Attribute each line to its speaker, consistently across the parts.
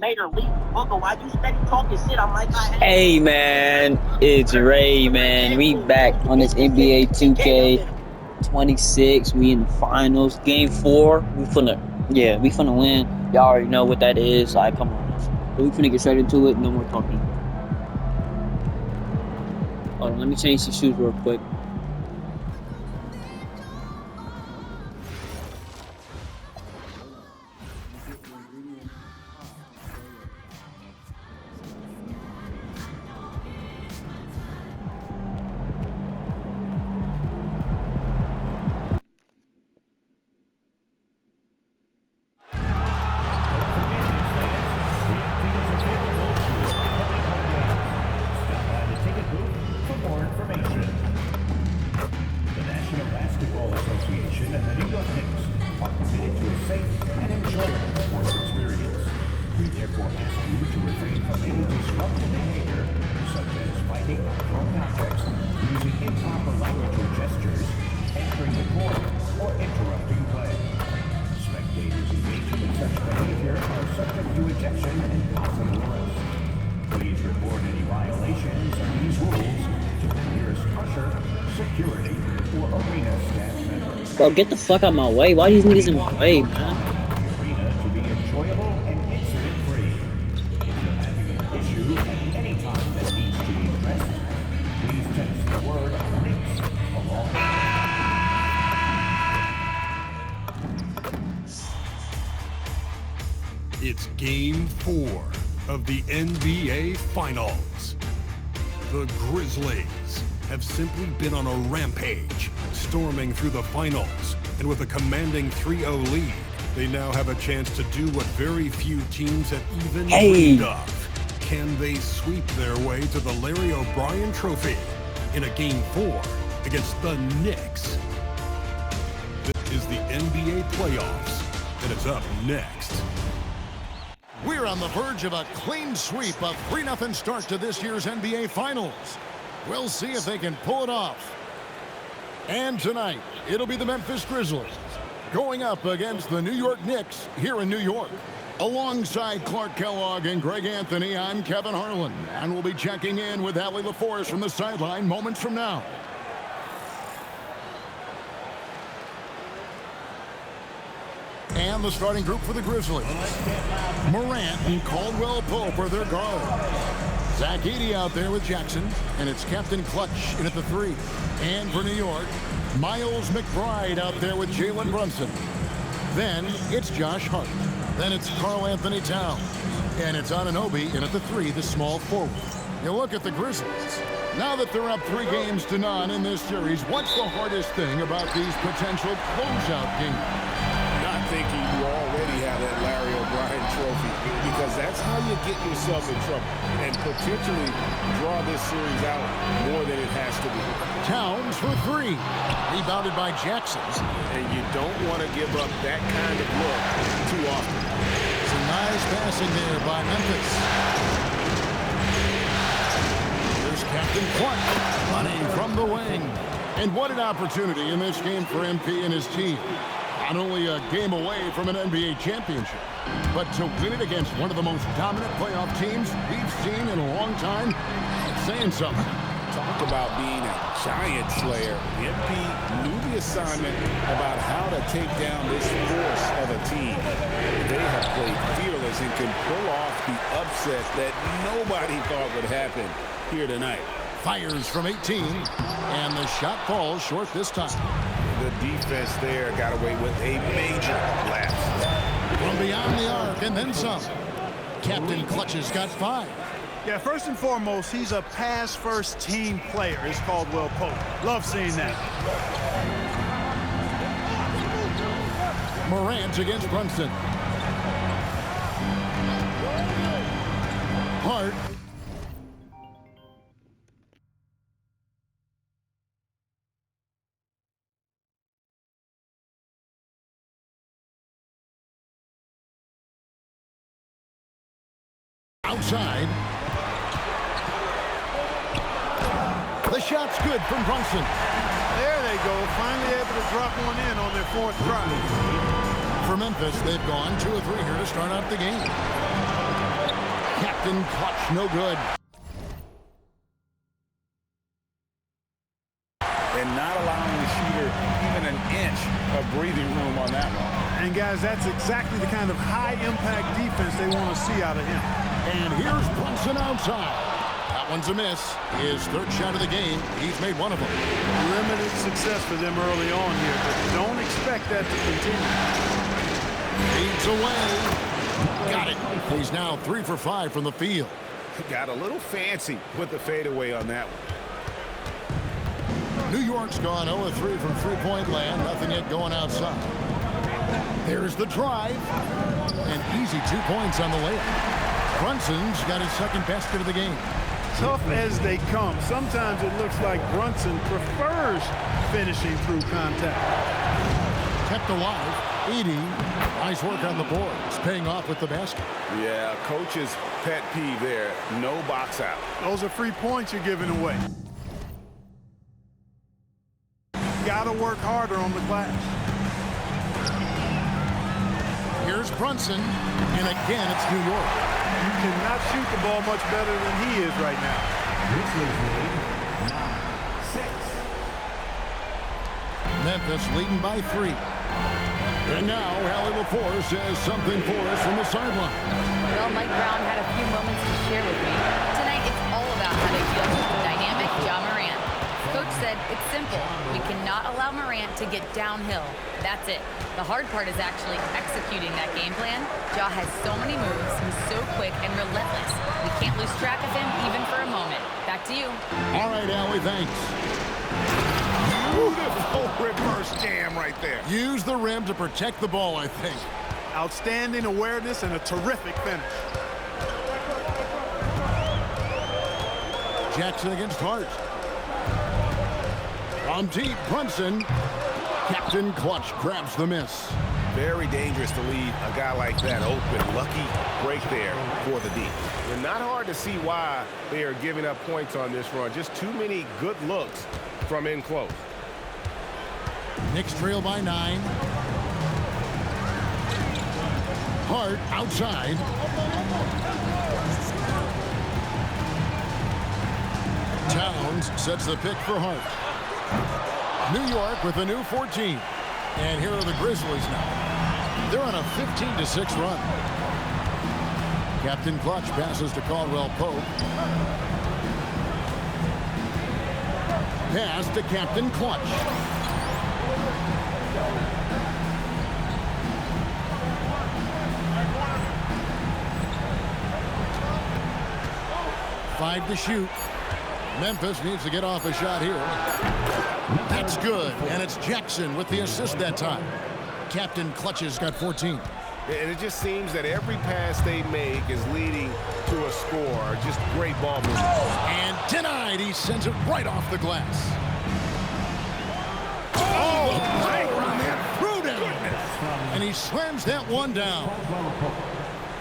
Speaker 1: Hey man, it's Ray man. We back on this NBA 2K 26. We in the finals, game 4. We finna win. Y'all already know what that is. Like, come on. But we finna get straight into it. No more talking. Hold on, let me change the shoes real quick. Bro, get the fuck out of my way. Why these niggas in my way, man?
Speaker 2: It's Game 4 of the NBA Finals. The Grizzlies have simply been on a rampage, storming through the finals, and with a commanding 3-0 lead, they now have a chance to do what very few teams have even dreamed of. Can they sweep their way to the Larry O'Brien Trophy in a Game 4 against the Knicks? This is the NBA playoffs, and it's up next.
Speaker 3: We're on the verge of a clean sweep, a 3-0 start to this year's NBA Finals. We'll see if they can pull it off. And tonight, it'll be the Memphis Grizzlies going up against the New York Knicks here in New York. Alongside Clark Kellogg and Greg Anthony, I'm Kevin Harlan, and we'll be checking in with Allie LaForce from the sideline moments from now. And the starting group for the Grizzlies. Morant and Caldwell Pope are their guards. Zach Edey out there with Jackson, and it's Captain Clutch in at the 3. And for New York, Miles McBride out there with Jalen Brunson. Then it's Josh Hart. Then it's Karl Anthony Towns. And it's Anunoby in at the 3, the small forward. You look at the Grizzlies. Now that they're up 3-0 in this series, what's the hardest thing about these potential closeout games?
Speaker 4: Not thinking you already have that Larry O'Brien Trophy, because that's how you get yourself in trouble and potentially draw this series out more than it has to be.
Speaker 3: Towns for 3. Rebounded by Jackson.
Speaker 4: And you don't want to give up that kind of look too often.
Speaker 3: Some nice passing there by Memphis. Here's Captain Clark running from the wing. And what an opportunity in this game for MP and his team. Not only a game away from an NBA championship, but to win it against one of the most dominant playoff teams we've seen in a long time, it's saying something.
Speaker 4: Talk about being a giant slayer. MP knew the assignment about how to take down this force of a team. They have played fearless and can pull off the upset that nobody thought would happen here tonight.
Speaker 3: Fires from 18, and the shot falls short this time.
Speaker 4: The defense there got away with a major lapse.
Speaker 3: From beyond the arc and then some. Captain Clutch has got 5.
Speaker 5: Yeah, first and foremost, he's a pass-first team player. It's Caldwell Pope. Love seeing that.
Speaker 3: Morant against Brunson. Hart. Outside. The shot's good from Brunson.
Speaker 5: There they go. Finally able to drop one in on their 4th try.
Speaker 3: For Memphis, they've gone 2 of 3 here to start out the game. Captain Clutch, no good.
Speaker 4: And not allowing the shooter even an inch of breathing room on that one.
Speaker 5: And guys, that's exactly the kind of high-impact defense they want to see out of him.
Speaker 3: And here's Brunson outside. That one's a miss. His third shot of the game. He's made one of them.
Speaker 5: Limited success for them early on here, but don't expect that to continue.
Speaker 3: Feeds away. Got it. He's now 3 for 5 from the field.
Speaker 4: Got a little fancy with the fadeaway on that one.
Speaker 3: New York's gone 0-3 from three-point land. Nothing yet going outside. There's the drive. An easy 2 points on the layup. Brunson's got his second basket of the game.
Speaker 5: Tough as they come. Sometimes it looks like Brunson prefers finishing through contact.
Speaker 3: Kept alive. 80. Nice work on the boards. Paying off with the basket.
Speaker 4: Yeah, coach's pet peeve there. No box out.
Speaker 5: Those are free points you're giving away. Gotta work harder on the glass.
Speaker 3: Here's Brunson, and again it's New York.
Speaker 5: You cannot shoot the ball much better than he is right now.
Speaker 3: Memphis leading by 3. And now Allie LaForce has something for us from the sideline.
Speaker 6: Well, Mike Brown had a few moments to share with me. Tonight it's all about how to deal with the dynamic Ja Morant. Coach said it's simple. We cannot allow Morant to get downhill. That's it. The hard part is actually executing that game plan. Ja has so many moves. He's so quick and relentless. We can't lose track of him even for a moment. Back to you.
Speaker 3: All right, Allie, thanks.
Speaker 4: Beautiful reverse jam right there.
Speaker 3: Use the rim to protect the ball, I think.
Speaker 5: Outstanding awareness and a terrific finish.
Speaker 3: Jackson against Hart. From deep, Brunson. Captain Clutch grabs the miss.
Speaker 4: Very dangerous to leave a guy like that open. Lucky break there for the D. And not hard to see why they are giving up points on this run. Just too many good looks from in close.
Speaker 3: Knicks trail by 9. Hart outside. Towns sets the pick for Hart. New York with a new 14. And here are the Grizzlies now. They're on a 15-6 run. Captain Clutch passes to Caldwell Pope. Pass to Captain Clutch. Five to shoot. Memphis needs to get off a shot here. That's good, and it's Jackson with the assist that time. Captain Clutch's got 14.
Speaker 4: And it just seems that every pass they make is leading to a score. Just great ball movement.
Speaker 3: And denied. He sends it right off the glass. Oh, power on that threw down. And he slams that one down.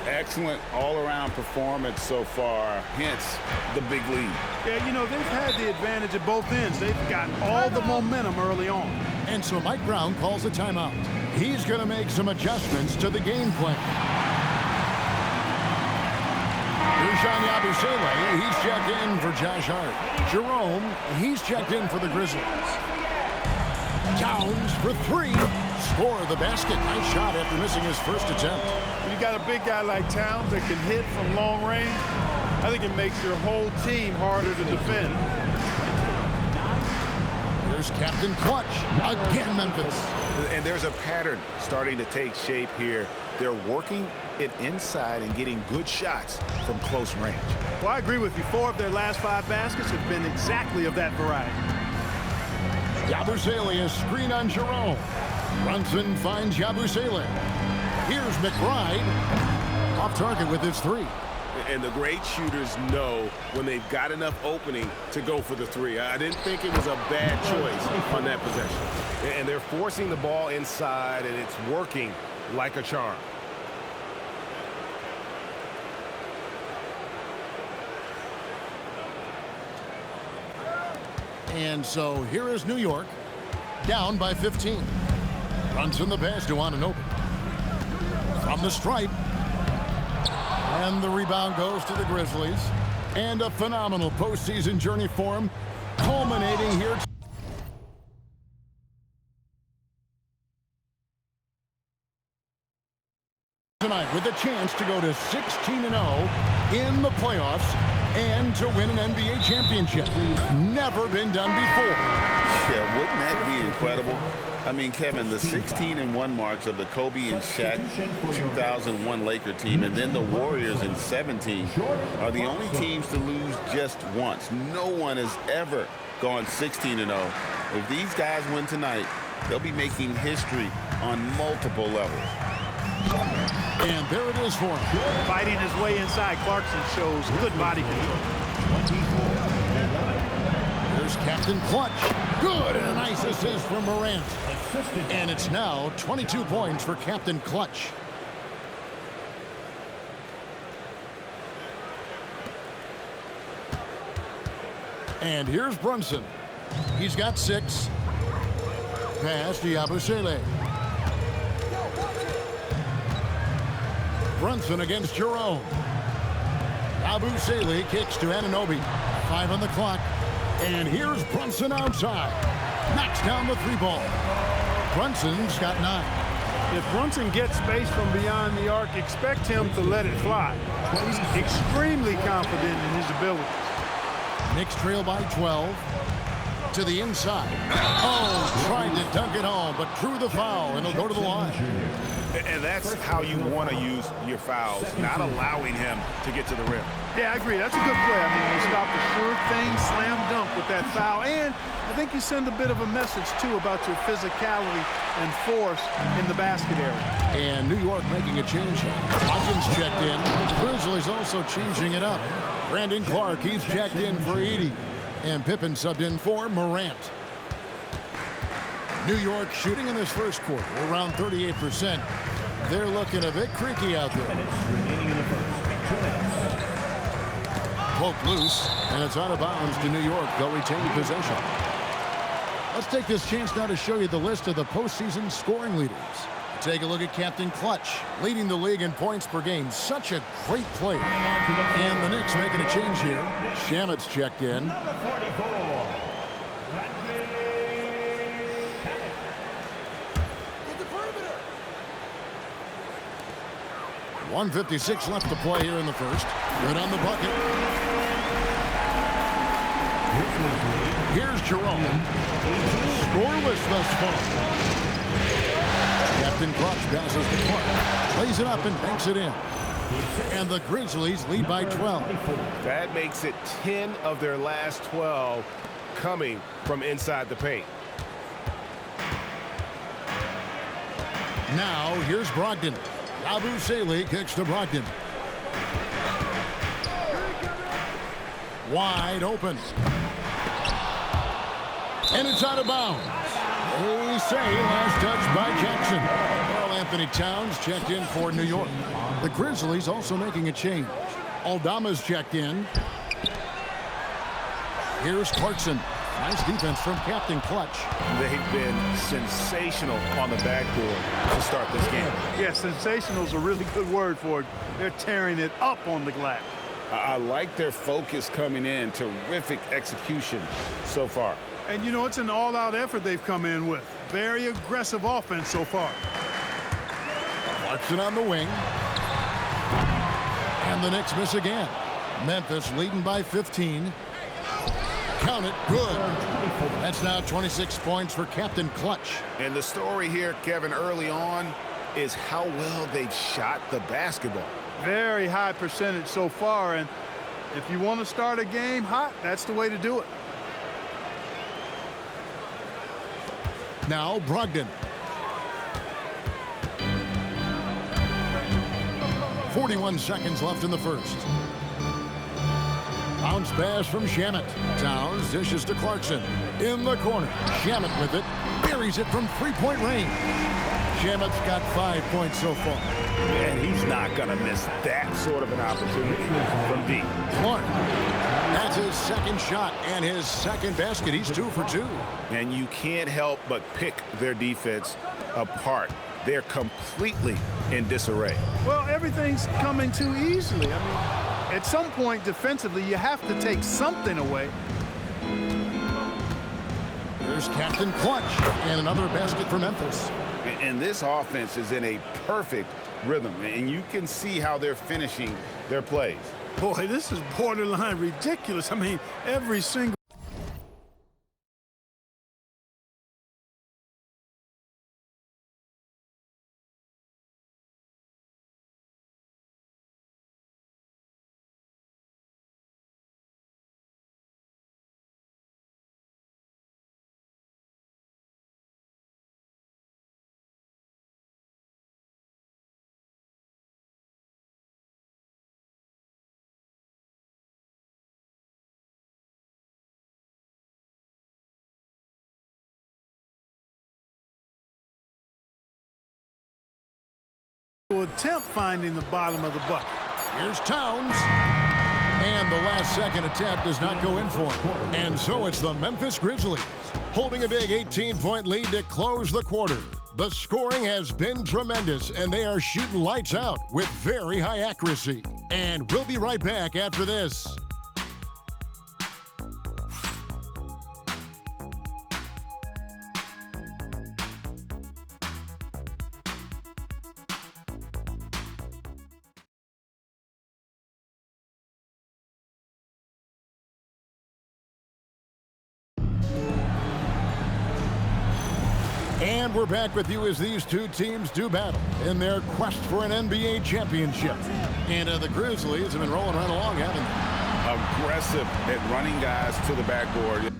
Speaker 4: Excellent all-around performance so far, hence the big lead.
Speaker 5: Yeah, you know, they've had the advantage at both ends. They've got all the momentum early on.
Speaker 3: And so Mike Brown calls a timeout. He's going to make some adjustments to the game plan. Dusan Yabusele, he's checked in for Josh Hart. Jerome, he's checked in for the Grizzlies. Towns for 3. Score the basket. Nice shot after missing his first attempt.
Speaker 5: When you got a big guy like Towns that can hit from long range, I think it makes your whole team harder to defend.
Speaker 3: Here's Captain Clutch. Again, Memphis.
Speaker 4: And there's a pattern starting to take shape here. They're working it inside and getting good shots from close range.
Speaker 5: Well, I agree with you. 4 of their last 5 baskets have been exactly of that variety.
Speaker 3: Yabusele is screen on Jerome. Brunson finds Yabusele. Here's McBride. Off target with his 3.
Speaker 4: And the great shooters know when they've got enough opening to go for the 3. I didn't think it was a bad choice on that possession. And they're forcing the ball inside, and it's working like a charm.
Speaker 3: And so here is New York, down by 15. Runs in the pass to Anunoby. From the stripe. And the rebound goes to the Grizzlies. And a phenomenal postseason journey for them, culminating here tonight with a chance to go to 16-0 in the playoffs and to win an NBA championship. Never been done before.
Speaker 7: Yeah, wouldn't that be incredible? I mean, Kevin, the 16-1 marks of the Kobe and Shaq 2001 Laker team, and then the Warriors in 17 are the only teams to lose just once. No one has ever gone 16-0. If these guys win tonight, they'll be making history on multiple levels.
Speaker 3: And there it is for him.
Speaker 5: Fighting his way inside, Clarkson shows good body control.
Speaker 3: Here's Captain Clutch. Good, and a nice assist from Morant. And it's now 22 points for Captain Clutch. And here's Brunson. He's got 6. Pass to Yabusele. Brunson against Jerome. Yabusele kicks to Anunoby. 5 on the clock. And here's Brunson outside. Knocks down the 3-ball. Brunson's got 9.
Speaker 5: If Brunson gets space from beyond the arc, expect him to let it fly. He's extremely confident in his abilities.
Speaker 3: Knicks trail by 12. To the inside. Oh, tried to dunk it home, but drew the foul, and he'll go to the line.
Speaker 4: And that's how you want to use your fouls, not allowing him to get to the rim.
Speaker 5: Yeah, I agree. That's a good play. I mean, they stopped a sure thing, slam dunk with that foul. And I think you send a bit of a message, too, about your physicality and force in the basket area.
Speaker 3: And New York making a change. Hawkins checked in. Grizzlies also changing it up. Brandon Clark, he's checked in for Edey. And Pippen subbed in for Morant. New York shooting in this first quarter around 38%. They're looking a bit creaky out there. Poke loose, and it's out of bounds to New York. They'll retain possession. Let's take this chance now to show you the list of the postseason scoring leaders. Take a look at Captain Clutch, leading the league in points per game. Such a great player. And the Knicks making a change here. Shamet's checked in. 1:56 left to play here in the first. Good on the bucket. Here's Jerome. Scoreless thus far. Captain Clutch passes to Clark. Plays it up and banks it in. And the Grizzlies lead by 12.
Speaker 8: That makes it 10 of their last 12 coming from inside the paint.
Speaker 3: Now here's Brogdon. Yabusele kicks to Brogdon. Wide open. And it's out of bounds. They say last touch by Jackson. Karl Anthony Towns checked in for New York. The Grizzlies also making a change. Aldama's checked in. Here's Clarkson. Nice defense from Captain Clutch.
Speaker 4: They've been sensational on the backboard to start this game.
Speaker 5: Yeah, sensational is a really good word for it. They're tearing it up on the glass.
Speaker 4: I like their focus coming in. Terrific execution so far.
Speaker 5: And, you know, it's an all-out effort they've come in with. Very aggressive offense so far.
Speaker 3: Clarkson on the wing. And the Knicks miss again. Memphis leading by 15. Count it. Good. That's now 26 points for Captain Clutch.
Speaker 4: And the story here, Kevin, early on is how well they've shot the basketball.
Speaker 5: Very high percentage so far. And if you want to start a game hot, that's the way to do it.
Speaker 3: Now Brogdon. 41 seconds left in the first. Bounce pass from Shamet. Towns dishes to Clarkson. In the corner. Shamet with it. Buries it from three-point range. Shamet's got 5 points so far.
Speaker 4: And he's not going to miss that sort of an opportunity from deep.
Speaker 3: Clark. That's his second shot and his second basket. He's 2 for 2.
Speaker 4: And you can't help but pick their defense apart. They're completely
Speaker 8: in disarray.
Speaker 5: Well, everything's coming too easily. I mean, at some point defensively, you have to take something away.
Speaker 3: There's Captain Clutch and another basket for Memphis.
Speaker 7: And this offense is in a perfect rhythm, and you can see how they're finishing their plays.
Speaker 5: Boy, this is borderline ridiculous. I mean, every single attempt finding the bottom of the bucket.
Speaker 3: Here's Towns. And the last second attempt does not go in for him. And so it's the Memphis Grizzlies holding a big 18-point lead to close the quarter. The scoring has been tremendous, and they are shooting lights out with very high accuracy. And we'll be right back after this. And we're back with you as these two teams do battle in their quest for an NBA championship. And the Grizzlies have been rolling right along, haven't they?
Speaker 7: Aggressive at running guys to the backboard.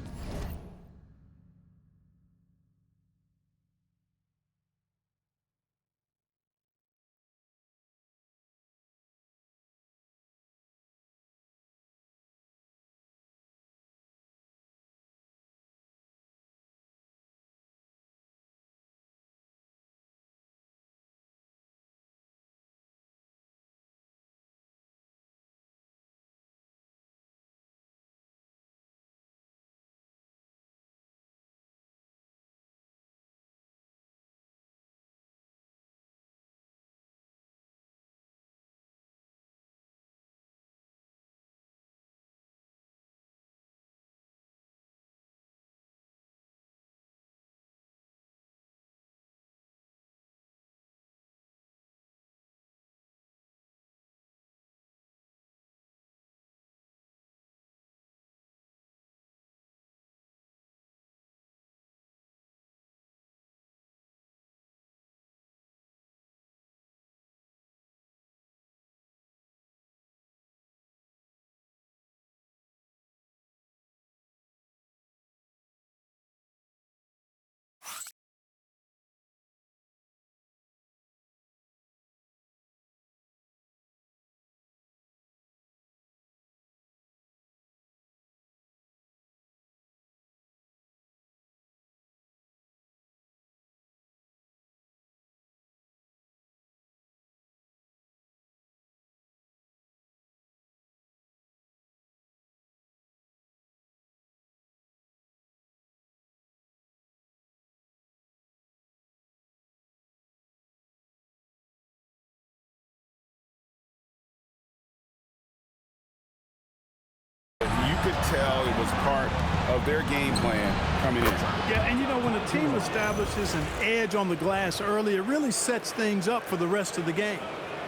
Speaker 7: You could tell it was part of their game plan coming in.
Speaker 5: Yeah, and you know, when a team establishes an edge on the glass early, it really sets things up for the rest of the game.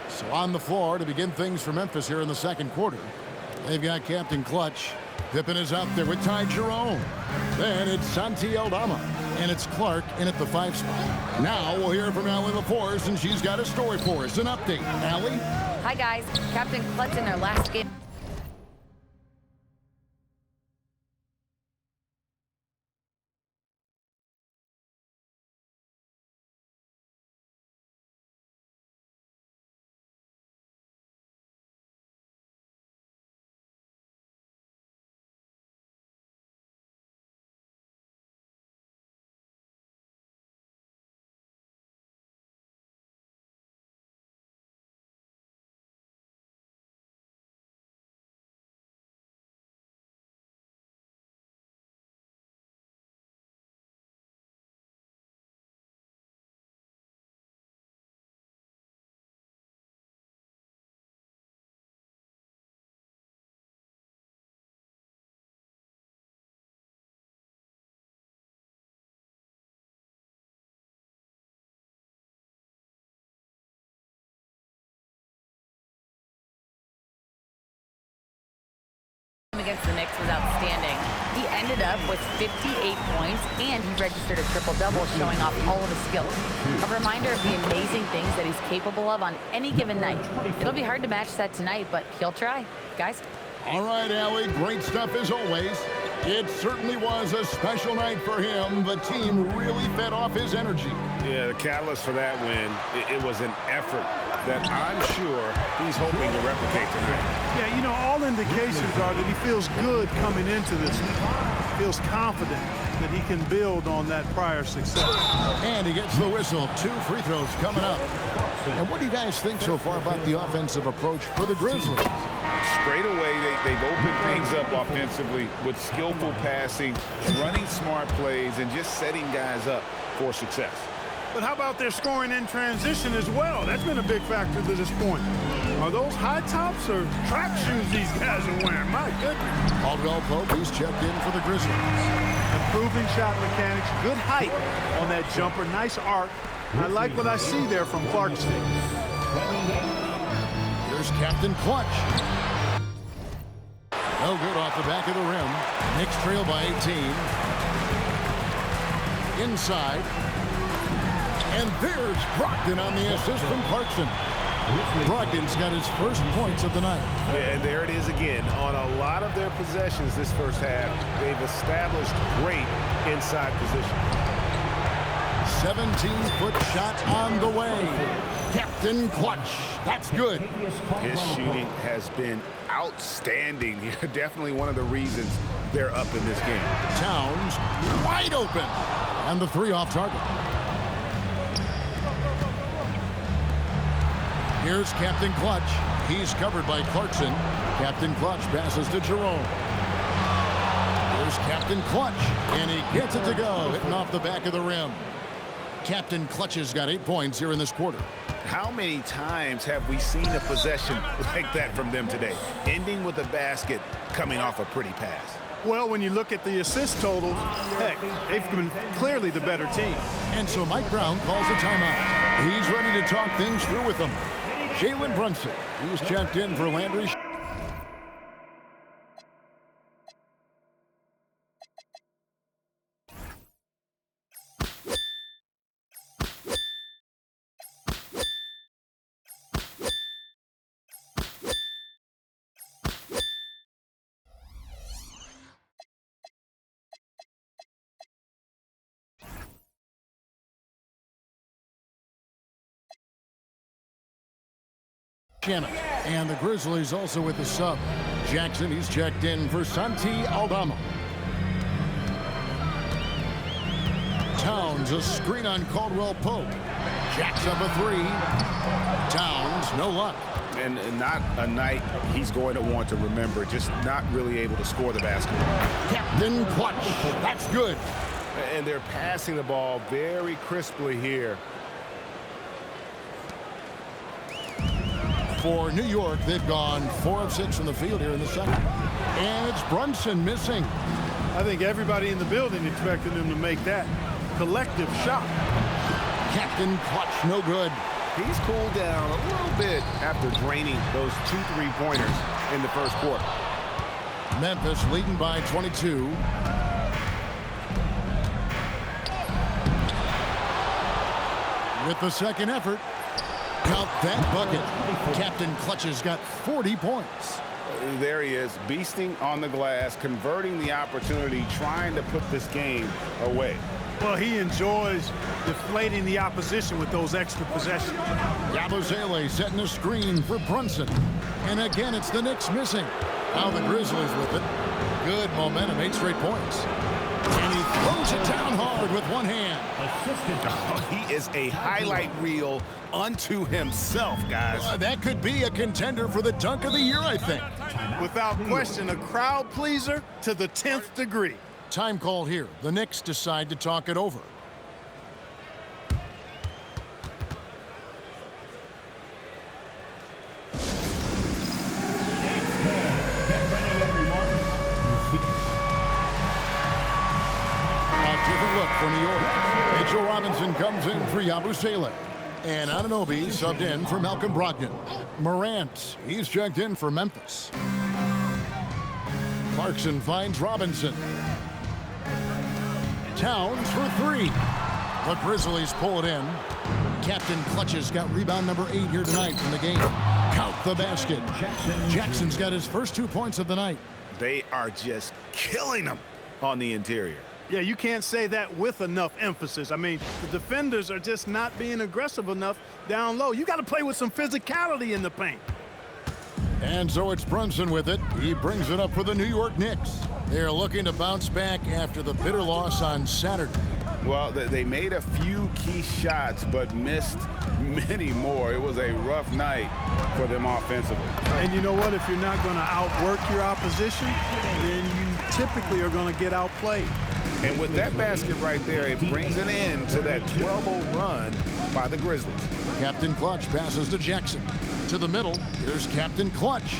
Speaker 3: So on the floor to begin things for Memphis here in the second quarter. They've got Captain Clutch. Pippen is out there with Ty Jerome. Then it's Santi Aldama. And it's Clark in at the 5 spot. Now we'll hear from Allie LaForce, and she's got a story for us. An update. Allie?
Speaker 6: Hi, guys. Captain Clutch in their last game. against the Knicks was outstanding. He ended up with 58 points, and he registered a triple-double, showing off all of his skills. A reminder of the amazing things that he's capable of on any given night. It'll be hard to match that tonight, but he'll try. Guys?
Speaker 3: All right, Allie, great stuff as always. It certainly was a special night for him. The team really fed off his energy.
Speaker 4: Yeah, the catalyst for that win, it was an effort that I'm sure he's hoping to replicate tonight.
Speaker 5: Yeah, you know, all indications are that he feels good coming into this. Feels confident that he can build on that prior success.
Speaker 3: And he gets the whistle. 2 free throws coming up. And what do you guys think so far about the offensive approach for the Grizzlies?
Speaker 4: Straight away, they've opened things up offensively with skillful passing, running smart plays, and just setting guys up for success.
Speaker 5: But how about their scoring in transition as well? That's been a big factor to this point. Are those high tops or track shoes these guys are wearing? My goodness.
Speaker 3: Caldwell Pope, he's checked in for the Grizzlies.
Speaker 5: Improving shot mechanics, good height on that jumper, nice arc. I like what I see there from Clarkson.
Speaker 3: Here's Captain Clutch. No good off the back of the rim. Knicks trail by 18. Inside. And there's Brogdon on the assist from Clarkson. Brogdon's got his first points of the night.
Speaker 4: Yeah, and there it is again. On a lot of their possessions this first half, they've established great inside position.
Speaker 3: 17-foot shot on the way. Captain Clutch. That's good.
Speaker 4: His shooting has been outstanding. Definitely one of the reasons they're up in this game.
Speaker 3: Towns wide open. And the 3 off target. Here's Captain Clutch. He's covered by Clarkson. Captain Clutch passes to Jerome. Here's Captain Clutch. And he gets it to go. Hitting off the back of the rim. Captain Clutch has got 8 points here in this quarter.
Speaker 4: How many times have we seen a possession like that from them today? Ending with a basket, coming off a pretty pass.
Speaker 5: Well, when you look at the assist totals, heck, they've been clearly the better team.
Speaker 3: And so Mike Brown calls a timeout. He's ready to talk things through with them. Jalen Brunson, he's checked in for Landry. And the Grizzlies also with the sub. Jackson, he's checked in for Santi Aldama. Towns, a screen on Caldwell Pope. Jacks up a 3. Towns, no luck.
Speaker 4: And not a night he's going to want to remember, just not really able to score the basketball.
Speaker 3: Captain Clutch, that's good.
Speaker 4: And they're passing the ball very crisply here.
Speaker 3: For New York, they've gone 4 of 6 from the field here in the second. And it's Brunson missing.
Speaker 5: I think everybody in the building expected him to make that collective shot.
Speaker 3: Captain Clutch, no good.
Speaker 4: He's cooled down a little bit after draining those 2 3-pointers in the first quarter.
Speaker 3: Memphis leading by 22. With the second effort, count that bucket. Captain Clutch has got 40 points.
Speaker 4: There he is, beasting on the glass, converting the opportunity, trying to put this game away.
Speaker 5: Well, he enjoys deflating the opposition with those extra possessions.
Speaker 3: Yabusele setting a screen for Brunson. And again, it's the Knicks missing. Now the Grizzlies with it. Good momentum, 8 straight points. And he throws it down hard with one hand.
Speaker 4: Oh, he is a highlight reel unto himself, guys.
Speaker 3: That could be a contender for the dunk of the year, I think.
Speaker 5: Without question, a crowd pleaser to the 10th degree.
Speaker 3: Time call here. The Knicks decide to talk it over. Look for New York. Mitchell Robinson comes in for Yabusele. And Anunoby subbed in for Malcolm Brogdon. Morant, he's checked in for Memphis. Clarkson finds Robinson. Towns for three. The Grizzlies pull it in. Captain Clutch's got rebound number 8 here tonight from the game. Count the basket. Jackson's got his first 2 points of the night.
Speaker 4: They are just killing them on the interior.
Speaker 5: Yeah, you can't say that with enough emphasis. I mean, the defenders are just not being aggressive enough down low. You got to play with some physicality in the paint.
Speaker 3: And so it's Brunson with it. He brings it up for the New York Knicks. They're looking to bounce back after the bitter loss on Saturday.
Speaker 7: Well, they made a few key shots, but missed many more. It was a rough night for them offensively.
Speaker 5: And you know what? If you're not going to outwork your opposition, then you typically are going to get outplayed.
Speaker 4: And with that basket right there, it brings an end to that 12-0 run by the Grizzlies.
Speaker 3: Captain Clutch passes to Jackson. To the middle, here's Captain Clutch.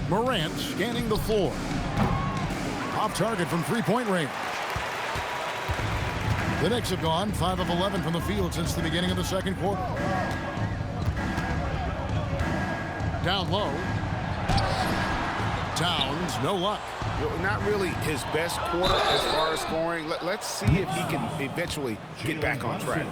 Speaker 3: Morant scanning the floor. Off target from three-point range. The Knicks have gone 5 of 11 from the field since the beginning of the second quarter. Down low. Towns, no luck.
Speaker 4: Not really his best quarter as far as scoring. Let's see if he can eventually get back on track.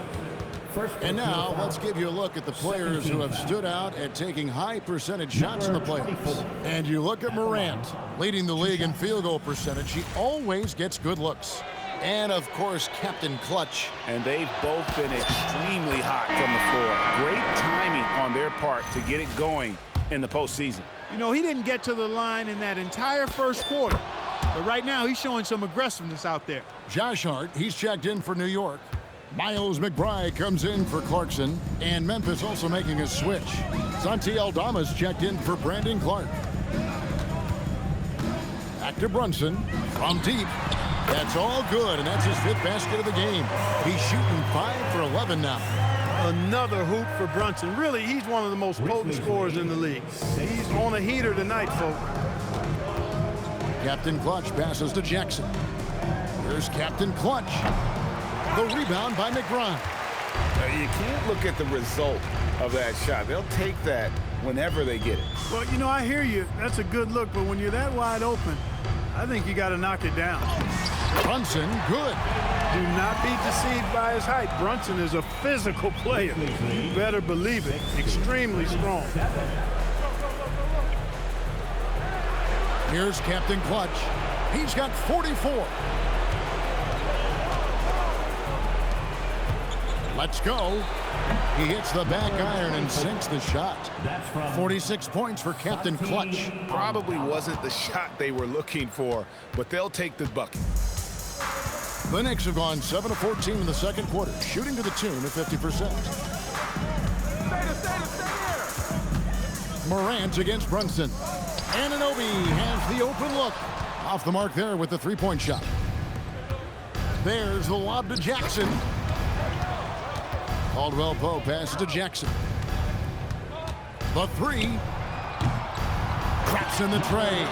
Speaker 3: And now let's give you a look at the players who have stood out at taking high percentage shots in the playoffs. And you look at Morant, leading the league in field goal percentage. He always gets good looks. And of course, Captain Clutch.
Speaker 4: And they've both been extremely hot from the floor. Great timing on their part to get it going in the postseason.
Speaker 5: You know, he didn't get to the line in that entire first quarter. But right now, he's showing some aggressiveness out there.
Speaker 3: Josh Hart, he's checked in for New York. Miles McBride comes in for Clarkson, and Memphis also making a switch. Santi Aldama's checked in for Brandon Clark. Back to Brunson from deep. That's all good, and that's his 5th basket of the game. He's shooting 5 for 11 now.
Speaker 5: Another hoop for Brunson. Really, he's one of the most potent scorers in the league. He's on a heater tonight, folks.
Speaker 3: Captain Clutch passes to Jackson. Here's Captain Clutch. The rebound by McBride.
Speaker 7: You can't look at the result of that shot. They'll take that whenever they get it.
Speaker 5: Well, you know, I hear you. That's a good look, but when you're that wide open, I think you got to knock it down.
Speaker 3: Brunson, good.
Speaker 5: Do not be deceived by his height. Brunson is a physical player. You better believe it. Extremely strong.
Speaker 3: Here's Captain Clutch. He's got 44. Let's go. He hits the back iron and sinks the shot. 46 points for Captain Clutch.
Speaker 4: Probably wasn't the shot they were looking for, but they'll take the bucket.
Speaker 3: The Knicks have gone 7 of 14 in the second quarter, shooting to the tune of 50%. Morant against Brunson. Anunoby has the open look. Off the mark there with the three-point shot. There's the lob to Jackson. Caldwell Pope passes to Jackson. The three. Drops in the tray.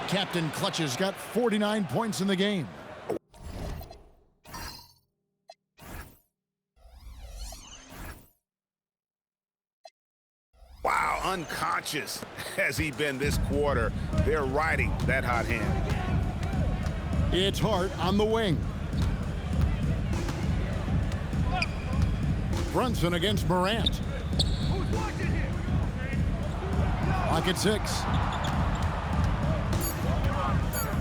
Speaker 3: Captain Clutch's got 49 points in the game.
Speaker 4: Wow, unconscious has he been this quarter. They're riding that hot hand.
Speaker 3: It's Hart on the wing. Brunson against Morant. Lock at 6.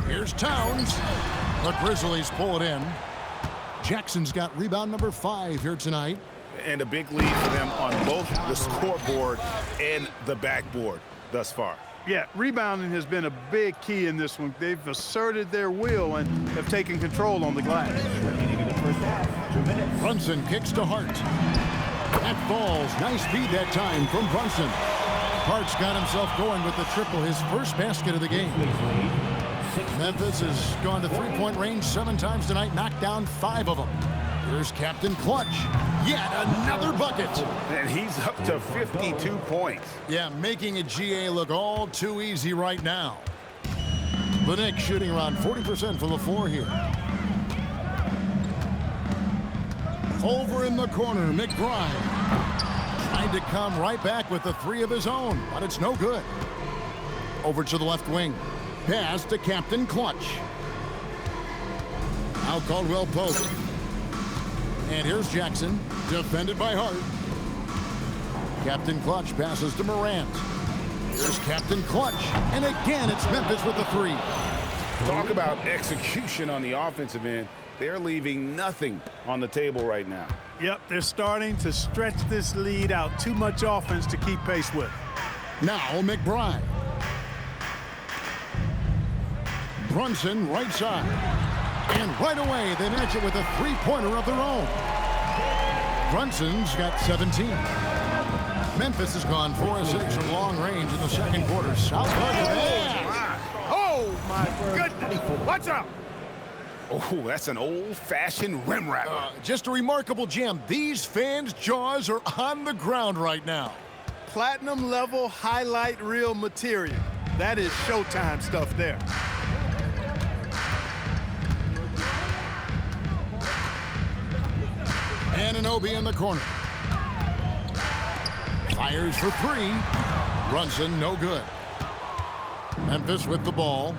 Speaker 3: Here's Towns. The Grizzlies pull it in. Jackson's got rebound number 5 here tonight.
Speaker 4: And a big lead for them on both the scoreboard and the backboard thus far.
Speaker 5: Yeah, rebounding has been a big key in this one. They've asserted their will and have taken control on the glass.
Speaker 3: Brunson kicks to Hart. That falls. Nice feed that time from Brunson. Hart's got himself going with the triple, his first basket of the game. Memphis has gone to three-point range 7 times tonight, knocked down 5 of them. Here's Captain Clutch. Yet another bucket.
Speaker 4: And he's up to 52 points.
Speaker 3: Yeah, making a GA look all too easy right now. The Knicks shooting around 40% from the floor here. Over in the corner, McBride. Tried to come right back with the three of his own, but it's no good. Over to the left wing. Pass to Captain Clutch. Now Caldwell Pope. And here's Jackson, defended by Hart. Captain Clutch passes to Morant. Here's Captain Clutch. And again, it's Memphis with the three.
Speaker 4: Talk about execution on the offensive end. They're leaving nothing on the table right now.
Speaker 5: Yep, they're starting to stretch this lead out. Too much offense to keep pace with.
Speaker 3: Now McBride. Brunson right side. And right away, they match it with a three-pointer of their own. Brunson's got 17. Memphis has gone 4 of 6 from long range in the second quarter. South
Speaker 8: Oh, my goodness. Watch out.
Speaker 4: Oh, that's an old-fashioned rim rapper.
Speaker 3: Just a remarkable jam. These fans' jaws are on the ground right now.
Speaker 5: Platinum level highlight reel material. That is Showtime stuff there.
Speaker 3: Anunoby in the corner. Fires for three. Brunson, no good. Memphis with the ball.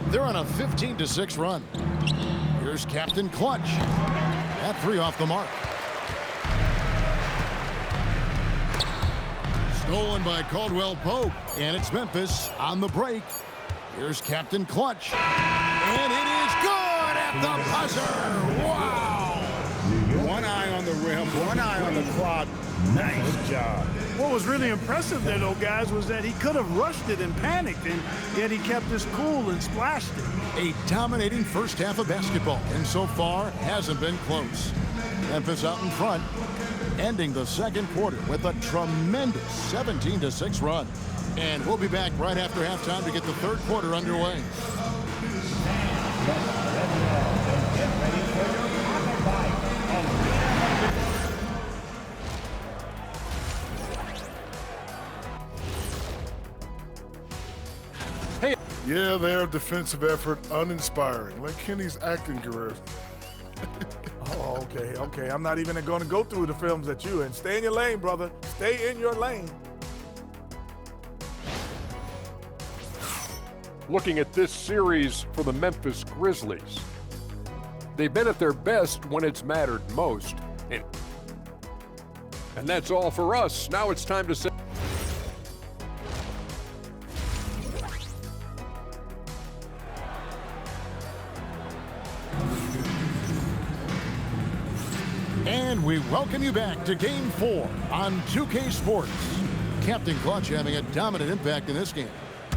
Speaker 3: They're on a 15-6 run. Here's Captain Clutch. That three off the mark. Stolen by Caldwell Pope. And it's Memphis on the break. Here's Captain Clutch. And it is good at the buzzer. Wow!
Speaker 4: One eye on the rim, one eye on the clock. Nice job.
Speaker 5: What was really impressive there, though, guys, was that he could have rushed it and panicked, and yet he kept his cool and splashed it.
Speaker 3: A dominating first half of basketball, and so far hasn't been close. Memphis out in front, ending the second quarter with a tremendous 17-6 run. And we'll be back right after halftime to get the third quarter underway.
Speaker 9: Yeah, their defensive effort uninspiring, like Kenny's acting career.
Speaker 10: Oh, okay. I'm not even going to go through the films that you in. Stay in your lane, brother. Stay in your lane.
Speaker 11: Looking at this series for the Memphis Grizzlies, they've been at their best when it's mattered most. And that's all for us. Now it's time to say.
Speaker 3: And we welcome you back to Game 4 on 2K Sports. Captain Clutch having a dominant impact in this game.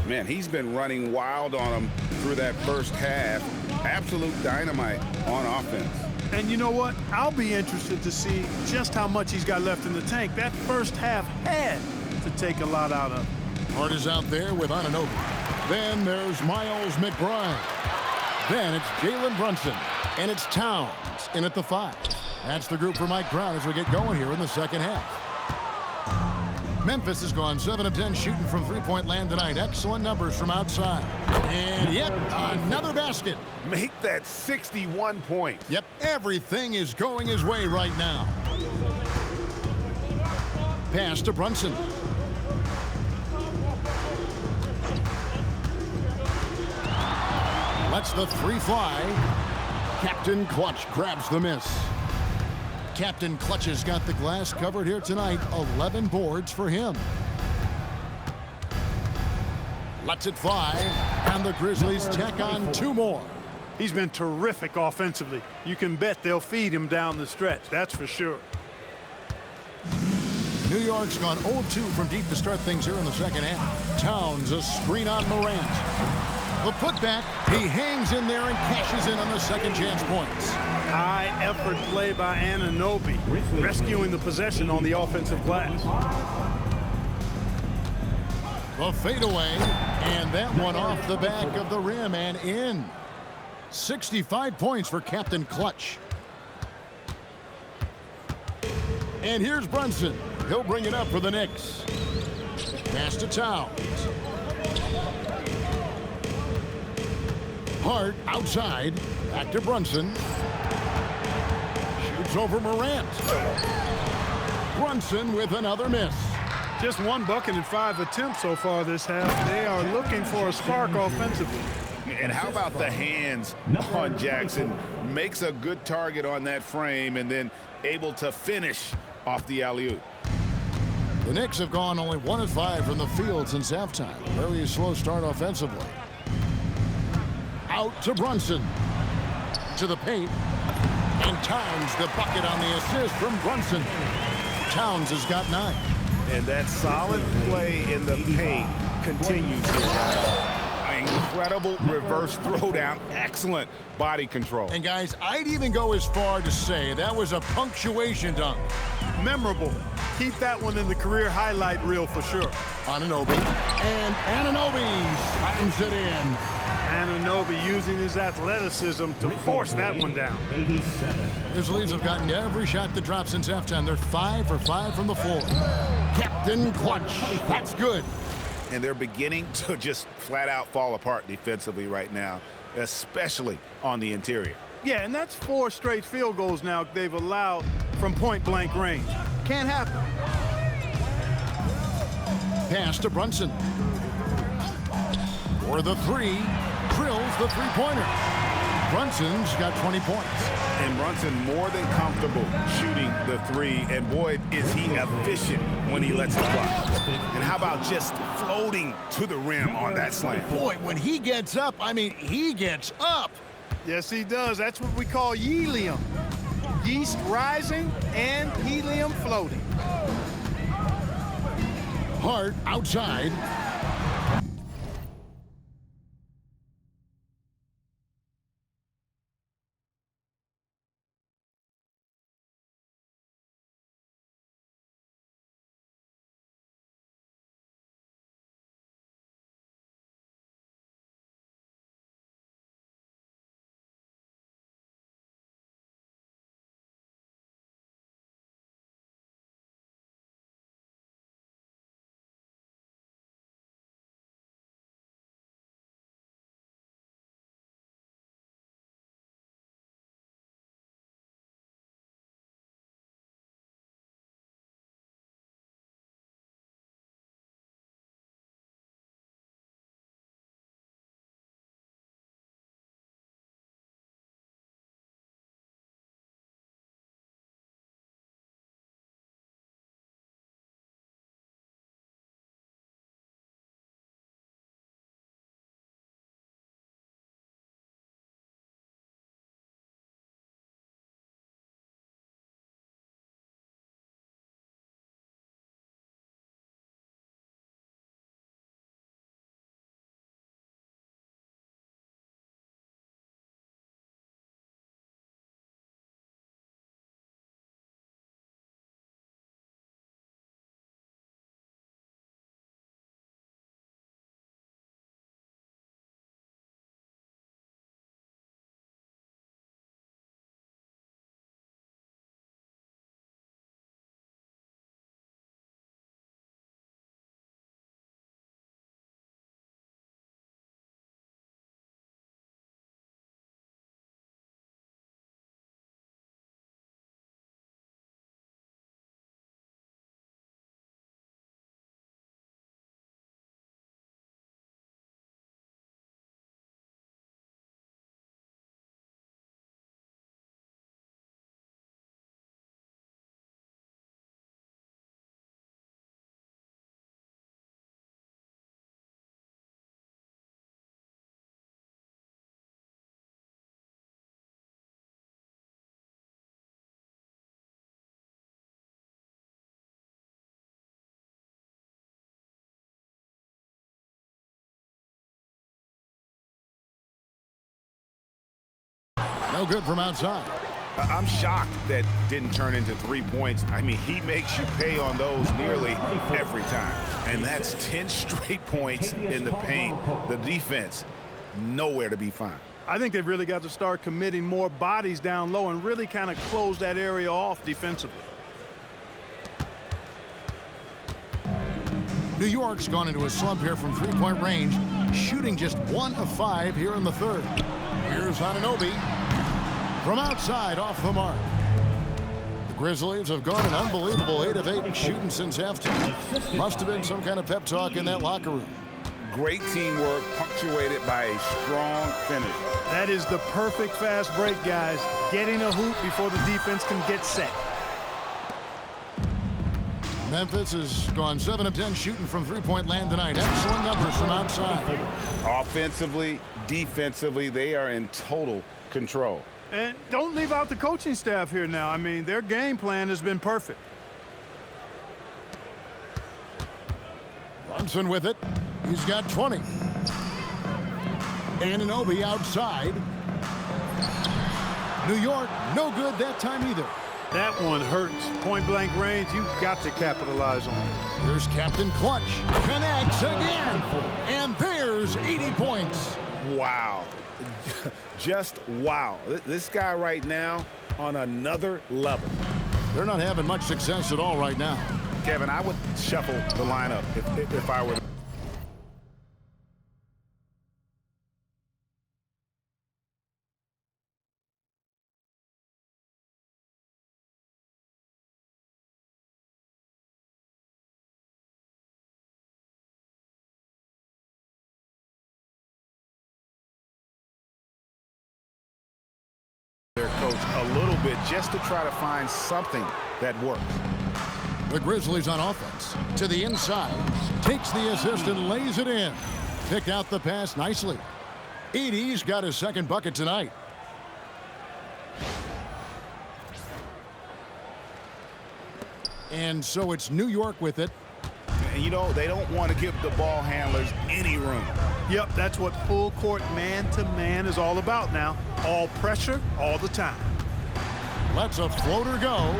Speaker 4: Man, he's been running wild on them through that first half. Absolute dynamite on offense.
Speaker 5: And you know what? I'll be interested to see just how much he's got left in the tank. That first half had to take a lot out of him.
Speaker 3: Hart is out there with Anunoby. Then there's Miles McBride. Then it's Jalen Brunson. And it's Towns in at the 5. That's the group for Mike Brown as we get going here in the second half. Memphis has gone 7 of 10 shooting from three-point land tonight. Excellent numbers from outside. And yep, another basket.
Speaker 8: Make that 61 points.
Speaker 3: Yep, everything is going his way right now. Pass to Brunson. Lets the three fly. Captain Clutch grabs the miss. Captain Clutch has got the glass covered here tonight. 11 boards for him. Lets it fly, and the Grizzlies tack on 2 more.
Speaker 5: He's been terrific offensively. You can bet they'll feed him down the stretch, that's for sure.
Speaker 3: New York's gone 0-2 from deep to start things here in the second half. Towns, a screen on Morant. The putback, he hangs in there and cashes in on the second chance points.
Speaker 5: High effort play by Anunoby, rescuing the possession on the offensive glass.
Speaker 3: The fadeaway, and that one off the back of the rim and in. 65 points for Captain Clutch. And here's Brunson. He'll bring it up for the Knicks. Pass to Towns. Hart outside. Back to Brunson. Shoots over Morant. Brunson with another miss.
Speaker 5: Just 1 bucket in 5 attempts so far this half. They are looking for a spark offensively.
Speaker 7: And how about the hands on Jackson? Makes a good target on that frame and then able to finish off the alley-oop.
Speaker 3: The Knicks have gone only 1 of 5 from the field since halftime. Very slow start offensively. Out to Brunson. To the paint. And Towns the bucket on the assist from Brunson. Towns has got 9.
Speaker 8: And that solid play in the paint continues here.
Speaker 7: Incredible reverse throwdown. Excellent body control.
Speaker 3: And guys, I'd even go as far to say that was a punctuation dunk.
Speaker 5: Memorable. Keep that one in the career highlight reel for sure.
Speaker 3: Anunoby. And Anunoby slams it in.
Speaker 5: Anunoby using his athleticism to force that one down.
Speaker 3: His leads have gotten every shot that dropped since halftime. They're 5 for 5 from the floor. Captain Clutch. That's good.
Speaker 7: And they're beginning to just flat out fall apart defensively right now, especially on the interior.
Speaker 5: Yeah, and that's 4 straight field goals now they've allowed from point-blank range. Can't happen.
Speaker 3: Pass to Brunson. For the 3, drills the three-pointer. Brunson's got 20 points.
Speaker 7: And Brunson more than comfortable shooting the 3, and boy, is he efficient when he lets it fly. And how about just floating to the rim on that slam?
Speaker 3: Boy, when he gets up, I mean, he gets up.
Speaker 5: Yes, he does. That's what we call helium. Yeast rising and helium floating.
Speaker 3: Hart outside. No good from outside.
Speaker 7: I'm shocked that didn't turn into 3 points. I mean, he makes you pay on those nearly every time. And that's 10 straight points in the paint. The defense, nowhere to be found.
Speaker 5: I think they've really got to start committing more bodies down low and really kind of close that area off defensively.
Speaker 3: New York's gone into a slump here from three-point range, shooting just 1 of 5 here in the third. Here's Anunoby from outside off the mark. The Grizzlies have gone an unbelievable 8 of 8 shooting since halftime. Must have been some kind of pep talk in that locker room.
Speaker 4: Great teamwork punctuated by a strong finish.
Speaker 5: That is the perfect fast break, guys. Getting a hoop before the defense can get set.
Speaker 3: Memphis has gone 7 of 10 shooting from three-point land tonight. Excellent numbers from outside.
Speaker 4: Offensively, defensively, they are in total control.
Speaker 5: And don't leave out the coaching staff here now. I mean, their game plan has been perfect.
Speaker 3: Brunson with it. He's got 20. Anunoby outside. New York, no good that time either.
Speaker 5: That one hurts. Point-blank range, you've got to capitalize on it.
Speaker 3: Here's Captain Clutch. Connects again. And there's 80 points.
Speaker 4: Wow. Just wow. This guy right now on another level.
Speaker 3: They're not having much success at all right now.
Speaker 4: Kevin, I would shuffle the lineup if I were. Their coach a little bit just to try to find something that works.
Speaker 3: The Grizzlies on offense to the inside, takes the assist and lays it in. Picked out the pass nicely. Edey's got his second bucket tonight. And so it's New York with it.
Speaker 4: And you know, they don't want to give the ball handlers any room.
Speaker 5: Yep, that's what full court man-to-man is all about now. All pressure, all the time.
Speaker 3: Lets a floater go.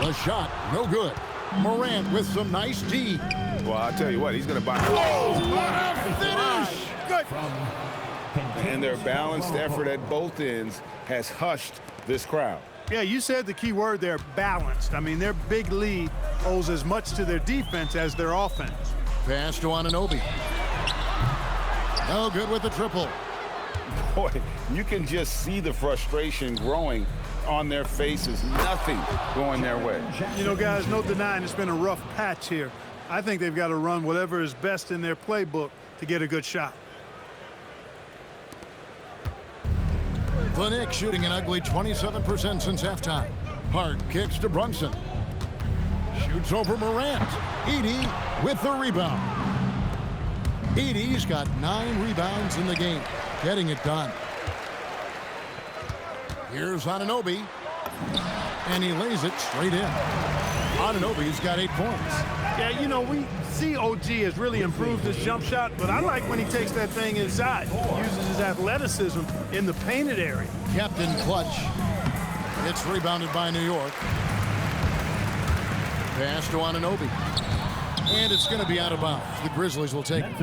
Speaker 3: The shot, no good. Morant with some nice D.
Speaker 4: Well, I'll tell you what, he's going to buy.
Speaker 3: Oh, what a finish!
Speaker 5: Good.
Speaker 4: And their balanced effort at both ends has hushed this crowd.
Speaker 5: Yeah, you said the key word there, balanced. I mean, their big lead owes as much to their defense as their offense.
Speaker 3: Pass to Anunoby. No good with the triple.
Speaker 4: Boy, you can just see the frustration growing on their faces. Nothing going their way.
Speaker 5: You know, guys, no denying it's been a rough patch here. I think they've got to run whatever is best in their playbook to get a good shot.
Speaker 3: The Knicks shooting an ugly 27% since halftime. Hart kicks to Brunson. Shoots over Morant. Edey with the rebound. Edey's got 9 rebounds in the game. Getting it done. Here's Anunoby. And he lays it straight in. Anunoby's got 8 points.
Speaker 5: Yeah, you know, we see OG has really improved his jump shot, but I like when he takes that thing inside. Uses his athleticism in the painted area.
Speaker 3: Captain Clutch. It's rebounded by New York. Pass to Anunoby. And it's going to be out of bounds. The Grizzlies will take it.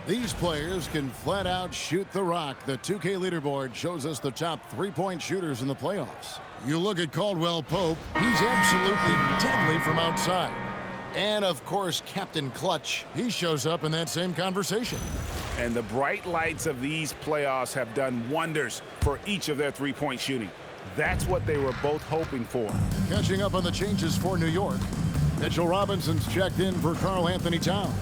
Speaker 3: These players can flat out shoot the rock. The 2K leaderboard shows us the top 3-point shooters in the playoffs. You look at Caldwell Pope, he's absolutely deadly from outside. And of course, Captain Clutch, he shows up in that same conversation.
Speaker 4: And the bright lights of these playoffs have done wonders for each of their 3-point shooting. That's what they were both hoping for.
Speaker 3: Catching up on the changes for New York. Mitchell Robinson's checked in for Karl Anthony Towns.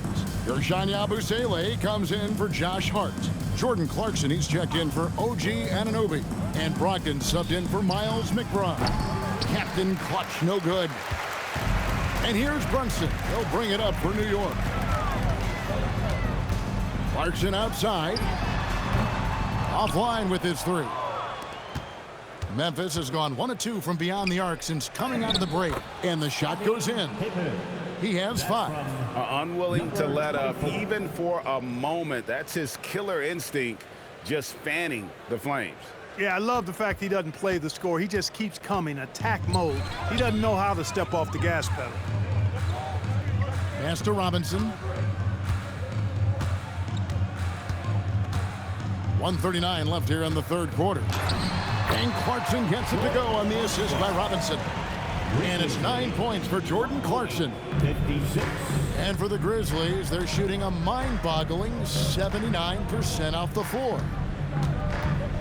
Speaker 3: Gershon Yabusele comes in for Josh Hart. Jordan Clarkson, he's checked in for OG Anunoby. And Brogdon subbed in for Miles McBride. Captain Clutch, no good. And here's Brunson. He'll bring it up for New York. Clarkson outside. Offline with his 3. Memphis has gone 1 of 2 from beyond the arc since coming out of the break. And the shot goes in. He has 5.
Speaker 4: Unwilling to let up even for a moment. That's his killer instinct, just fanning the flames.
Speaker 5: Yeah, I love the fact he doesn't play the score. He just keeps coming, attack mode. He doesn't know how to step off the gas pedal.
Speaker 3: Pass to Robinson. 1:39 left here in the third quarter. And Clarkson gets it to go on the assist by Robinson. And it's 9 points for Jordan Clarkson.
Speaker 12: 56.
Speaker 3: And for the Grizzlies, they're shooting a mind-boggling 79% off the floor.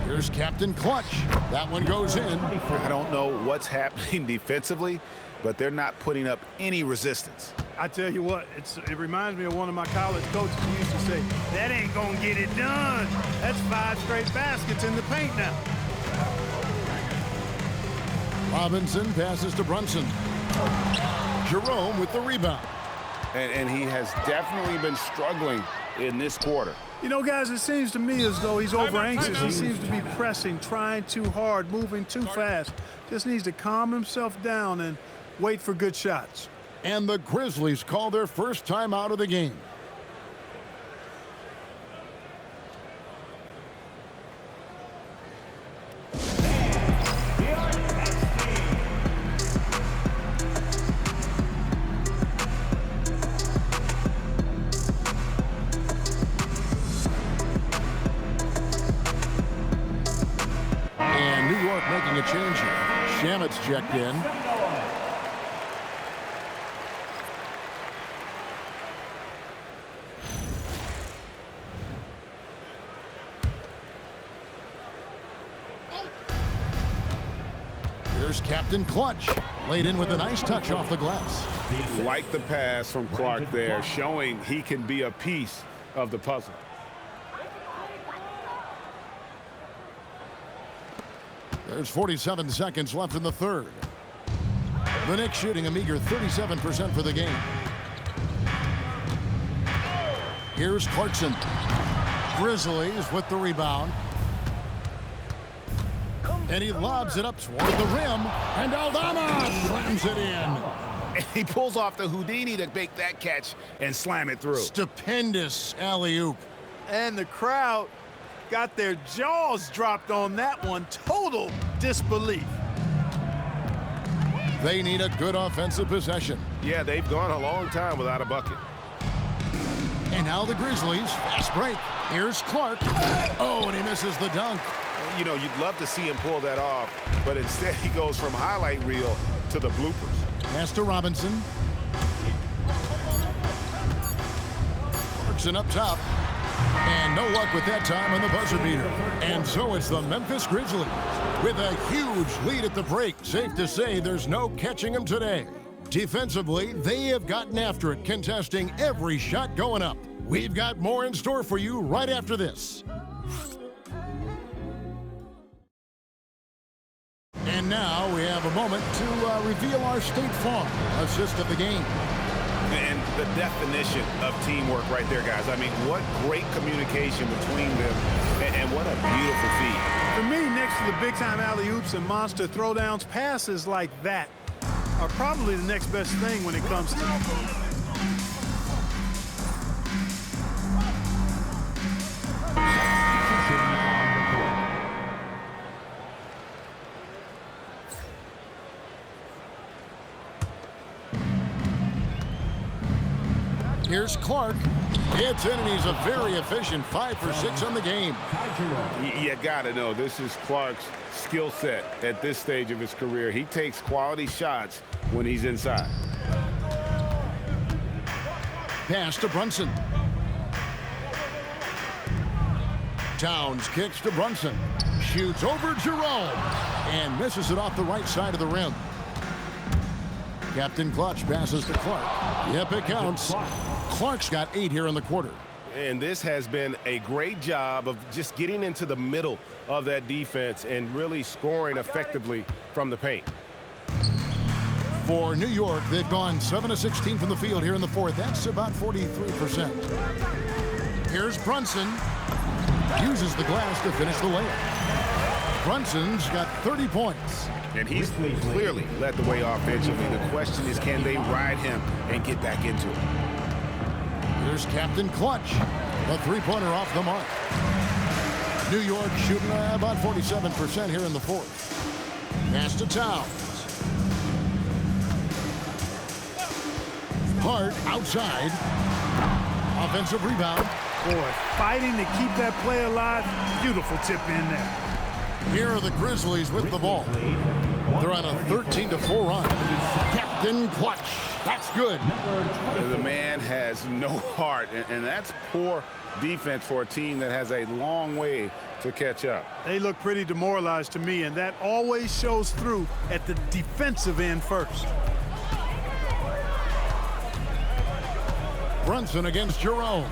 Speaker 3: Here's Here's Captain Clutch. That one goes in.
Speaker 4: I don't know what's happening defensively, but they're not putting up any resistance.
Speaker 5: I tell you what, it reminds me of one of my college coaches who used to say, that ain't going to get it done. That's 5 straight baskets in the paint now.
Speaker 3: Robinson passes to Brunson. Jerome with the rebound.
Speaker 4: And he has definitely been struggling in this quarter.
Speaker 5: You know, guys, it seems to me as though he's over-anxious. He seems to be pressing, trying too hard, moving too fast. Just needs to calm himself down and wait for good shots.
Speaker 3: And the Grizzlies call their first time out of the game. And New York making a change here. Shamet's checked in. Here's Captain Clutch. Laid in with a nice touch off the glass.
Speaker 4: Like the pass from Clark there, showing he can be a piece of the puzzle.
Speaker 3: There's 47 seconds left in the third. The Knicks shooting a meager 37% for the game. Here's Clarkson. Grizzlies with the rebound. And he lobs it up toward the rim. And Aldama slams it in.
Speaker 4: And he pulls off the Houdini to make that catch and slam it through.
Speaker 3: Stupendous alley-oop.
Speaker 5: And the crowd got their jaws dropped on that one. Total disbelief.
Speaker 3: They need a good offensive possession.
Speaker 8: Yeah, they've gone a long time without a bucket.
Speaker 3: And now the Grizzlies. Fast break. Here's Clark. Oh, and he misses the dunk.
Speaker 4: You know, you'd love to see him pull that off, but instead he goes from highlight reel to the bloopers.
Speaker 3: Pass to Robinson. Clarkson up top. And no luck with that time on the buzzer beater. And so it's the Memphis Grizzlies with a huge lead at the break. Safe to say there's no catching them today. Defensively, they have gotten after it, contesting every shot going up. We've got more in store for you right after this. And now we have a moment to reveal our State Farm assist of the game.
Speaker 4: And the definition of teamwork right there, guys. I mean, what great communication between them, and what a beautiful feat.
Speaker 5: For me, next to the big-time alley-oops and monster throwdowns, passes like that are probably the next best thing when it comes to...
Speaker 3: Here's Clark. It's in, and he's a very efficient 5 for 6 on the game.
Speaker 4: You got to know, this is Clark's skill set at this stage of his career. He takes quality shots when he's inside.
Speaker 3: Pass to Brunson. Towns kicks to Brunson. Shoots over Jerome. And misses it off the right side of the rim. Captain Clutch passes to Clark. Yep, it counts. Clark's got 8 here in the quarter.
Speaker 8: And this has been a great job of just getting into the middle of that defense and really scoring effectively from the paint.
Speaker 3: For New York, they've gone 7 of 16 from the field here in the fourth. That's about 43%. Here's Brunson. Uses the glass to finish the layup. Brunson's got 30 points.
Speaker 4: And he's clearly led the way offensively. The question is, can they ride him and get back into it?
Speaker 3: Here's Captain Clutch. The three-pointer off the mark. New York shooting about 47% here in the fourth. Pass to Towns. Hart outside. Offensive rebound.
Speaker 5: Boy, fighting to keep that play alive. Beautiful tip in there.
Speaker 3: Here are the Grizzlies with the ball. They're on a 13-4 run. Captain Clutch. That's good.
Speaker 4: The man has no heart, and that's poor defense for a team that has a long way to catch up.
Speaker 5: They look pretty demoralized to me, and that always shows through at the defensive end first.
Speaker 3: Brunson against Jerome.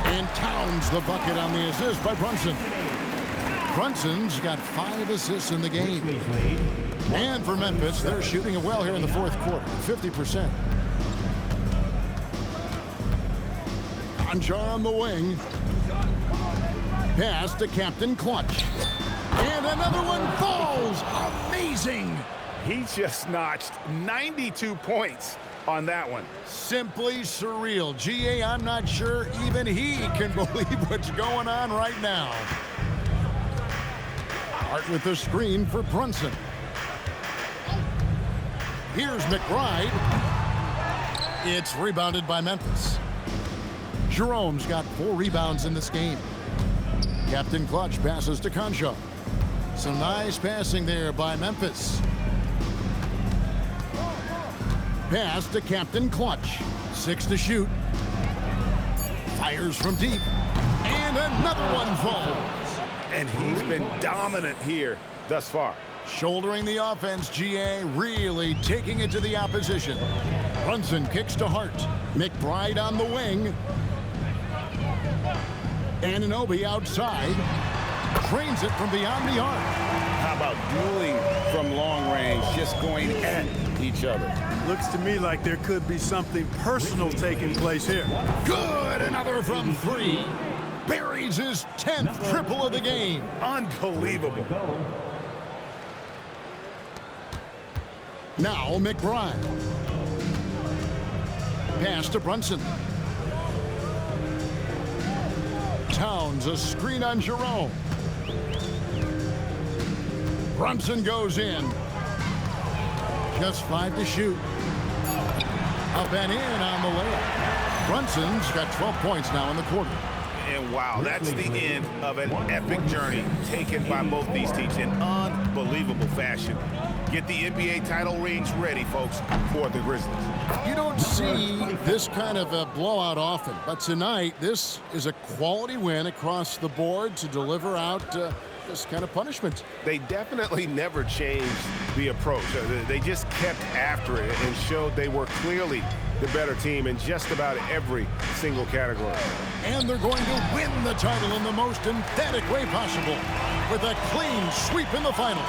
Speaker 3: And Towns the bucket on the assist by Brunson. Brunson's got 5 assists in the game. And for Memphis, they're shooting it well here in the fourth quarter, 50%. Conchar on the wing. Pass to Captain Clutch. And another one falls. Amazing.
Speaker 4: He just notched 92 points on that one.
Speaker 3: Simply surreal. GA, I'm not sure even he can believe what's going on right now. Hart with the screen for Brunson. Here's McBride. It's rebounded by Memphis. Jerome's got 4 rebounds in this game. Captain Clutch passes to Conchar. Some nice passing there by Memphis. Pass to Captain Clutch. 6 to shoot. Fires from deep. And another one falls.
Speaker 4: And he's been dominant here thus far.
Speaker 3: Shouldering the offense, GA really taking it to the opposition. Brunson kicks to Hart. McBride on the wing. Anunoby outside. Trains it from beyond the arc.
Speaker 4: How about dueling from long range, just going at each other?
Speaker 5: Looks to me like there could be something personal taking place here.
Speaker 3: Good, another from 3. Buries his 10th triple of the game.
Speaker 4: Unbelievable.
Speaker 3: Now McBride. Pass to Brunson. Towns, a screen on Jerome. Brunson goes in. Just 5 to shoot. Up and in on the layup. Brunson's got 12 points now in the quarter.
Speaker 4: And wow, that's the end of an epic journey taken by both these teams in unbelievable fashion. Get the NBA title rings ready, folks, for the Grizzlies.
Speaker 3: You don't see this kind of a blowout often, but tonight this is a quality win across the board to deliver out this kind of punishment.
Speaker 8: They definitely never changed the approach. They just kept after it and showed they were clearly the better team in just about every single category.
Speaker 3: And they're going to win the title in the most emphatic way possible with a clean sweep in the finals.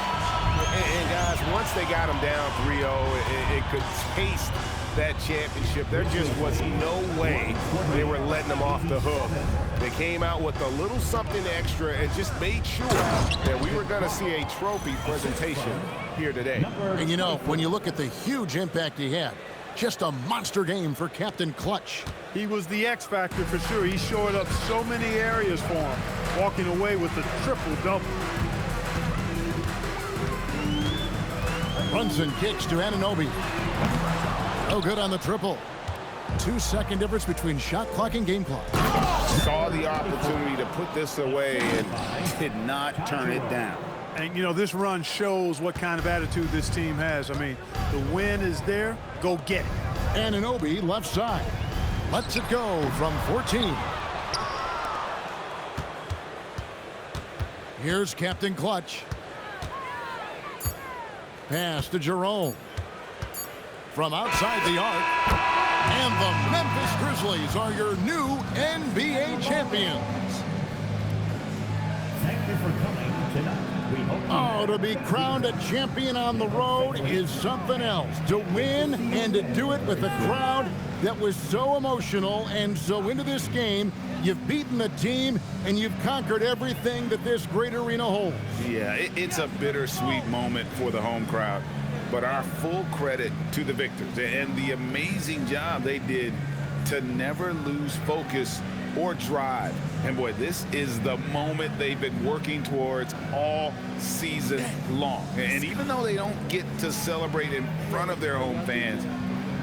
Speaker 8: And guys, once they got them down 3-0, it could taste that championship. There just was no way they were letting them off the hook. They came out with a little something extra and just made sure that we were going to see a trophy presentation here today.
Speaker 3: And you know, when you look at the huge impact he had, just a monster game for Captain Clutch.
Speaker 5: He was the X factor for sure. He shored up so many areas for him, walking away with a triple-double.
Speaker 3: Brunson kicks to Anunoby. No good on the triple. 2-second difference between shot clock and game clock.
Speaker 4: Saw the opportunity to put this away and did not turn it down.
Speaker 5: And, you know, this run shows what kind of attitude this team has. I mean, the win is there. Go get it.
Speaker 3: Anunoby left side. Lets it go from 14. Here's Captain Clutch. Pass to Jerome. From outside the arc. And the Memphis Grizzlies are your new NBA champions.
Speaker 12: Thank you for coming tonight.
Speaker 3: Oh, to be crowned a champion on the road is something else. To win and to do it with a crowd that was so emotional and so into this game, you've beaten the team and you've conquered everything that this great arena holds.
Speaker 4: Yeah, it's a bittersweet moment for the home crowd, but our full credit to the victors and the amazing job they did to never lose focus or drive. And boy, this is the moment they've been working towards all season long. And even though they don't get to celebrate in front of their home fans,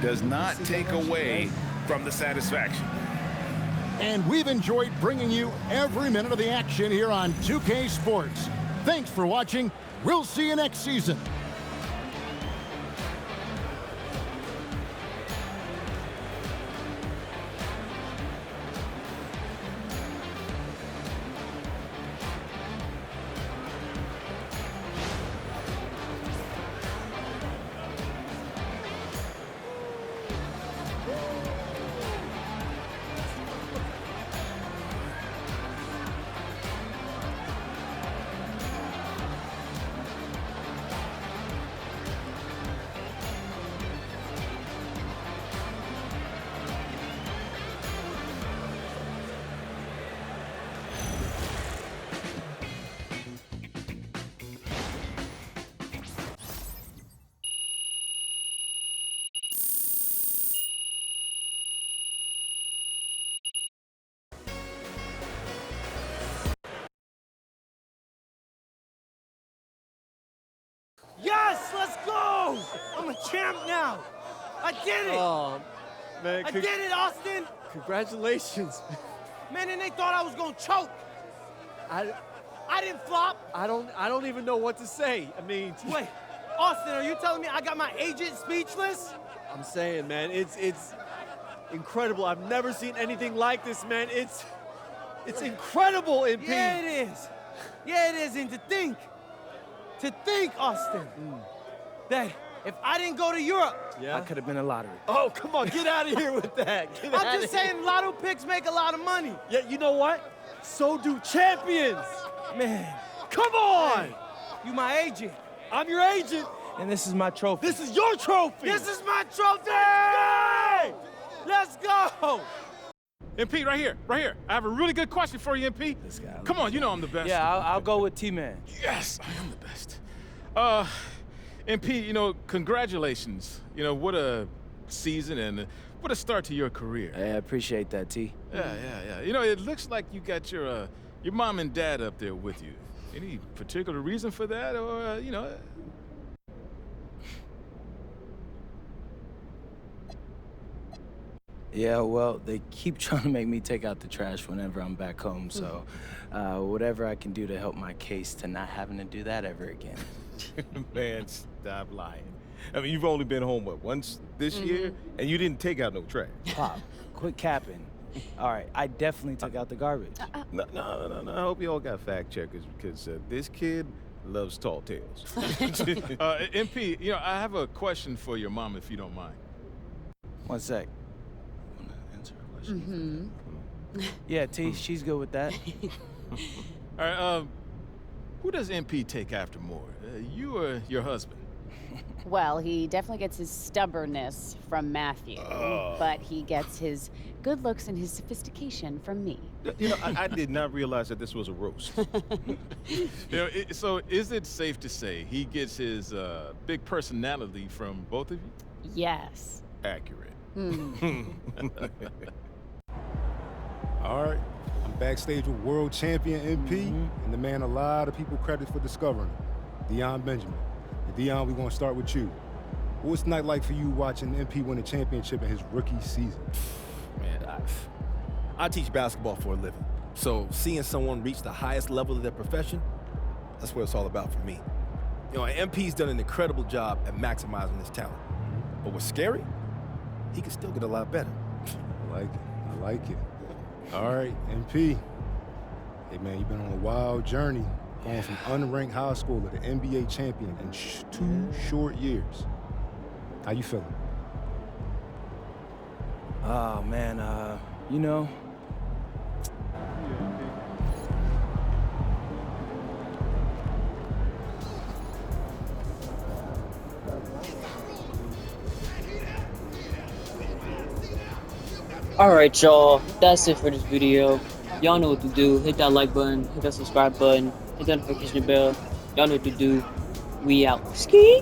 Speaker 4: does not take away from the satisfaction.
Speaker 3: And we've enjoyed bringing you every minute of the action here on 2K Sports. Thanks for watching. We'll see you next season.
Speaker 12: Yes, let's go! I'm a champ now. I did it!
Speaker 13: Oh, man.
Speaker 12: I did it, Austin!
Speaker 13: Congratulations.
Speaker 12: Man, and they thought I was gonna choke. I didn't flop.
Speaker 13: I don't even know what to say. I mean,
Speaker 12: Wait, Austin, are you telling me I got my agent speechless?
Speaker 13: I'm saying, man, it's incredible. I've never seen anything like this, man. It's incredible, MP.
Speaker 12: Yeah, it is. Yeah, it is. And to think, Austin, that if I didn't go to Europe, I could have been a lottery.
Speaker 13: Oh, come on, get out of here with that.
Speaker 12: I'm just saying lotto picks make a lot of money.
Speaker 13: Yeah, you know what? So do champions.
Speaker 12: Man,
Speaker 13: Come on.
Speaker 12: hey, you my agent.
Speaker 13: I'm your agent.
Speaker 12: And this is my trophy.
Speaker 13: This is your trophy.
Speaker 12: This is my trophy! Let's go!
Speaker 14: MP, right here. I have a really good question for you, MP. Come on, you know I'm the best.
Speaker 12: Yeah, I'll go with T-Man.
Speaker 14: Yes, I am the best. MP, congratulations. What a season and what a start to your career.
Speaker 12: I appreciate that, T.
Speaker 14: Yeah. It looks like you got your mom and dad up there with you. Any particular reason for that, or
Speaker 12: Yeah, well, they keep trying to make me take out the trash whenever I'm back home, so whatever I can do to help my case to not having to do that ever again.
Speaker 8: Man, stop lying. I mean, you've only been home, once this year? And you didn't take out no trash.
Speaker 12: Pop, quit capping. All right, I definitely took out the garbage.
Speaker 8: No. I hope you all got fact checkers because this kid loves tall tales.
Speaker 14: MP, I have a question for your mom, if you don't mind.
Speaker 12: One sec. Wanna answer a question? Yeah, T, she's good with that.
Speaker 14: All right, who does MP take after more, you or your husband?
Speaker 15: Well, he definitely gets his stubbornness from Matthew, but he gets his good looks and his sophistication from me.
Speaker 8: I did not realize that this was a roast.
Speaker 14: So is it safe to say he gets his big personality from both of you?
Speaker 15: Yes.
Speaker 8: Accurate.
Speaker 16: All right, I'm backstage with world champion MP, and the man a lot of people credit for discovering him, Dion Benjamin. And Dion, we're gonna start with you. What's the night like for you watching MP win a championship in his rookie season?
Speaker 17: Man, I teach basketball for a living, so seeing someone reach the highest level of their profession, that's what it's all about for me. MP's done an incredible job at maximizing his talent. But what's scary, he can still get a lot better.
Speaker 16: I like it. All right, MP. Hey, man, you've been on a wild journey, going from unranked high school to the NBA champion in 2 short years. How you feeling?
Speaker 12: Oh, man,
Speaker 1: Alright, y'all, that's it for this video. Y'all know what to do. Hit that like button, hit that subscribe button, hit that notification bell. Y'all know what to do. We out. Ski!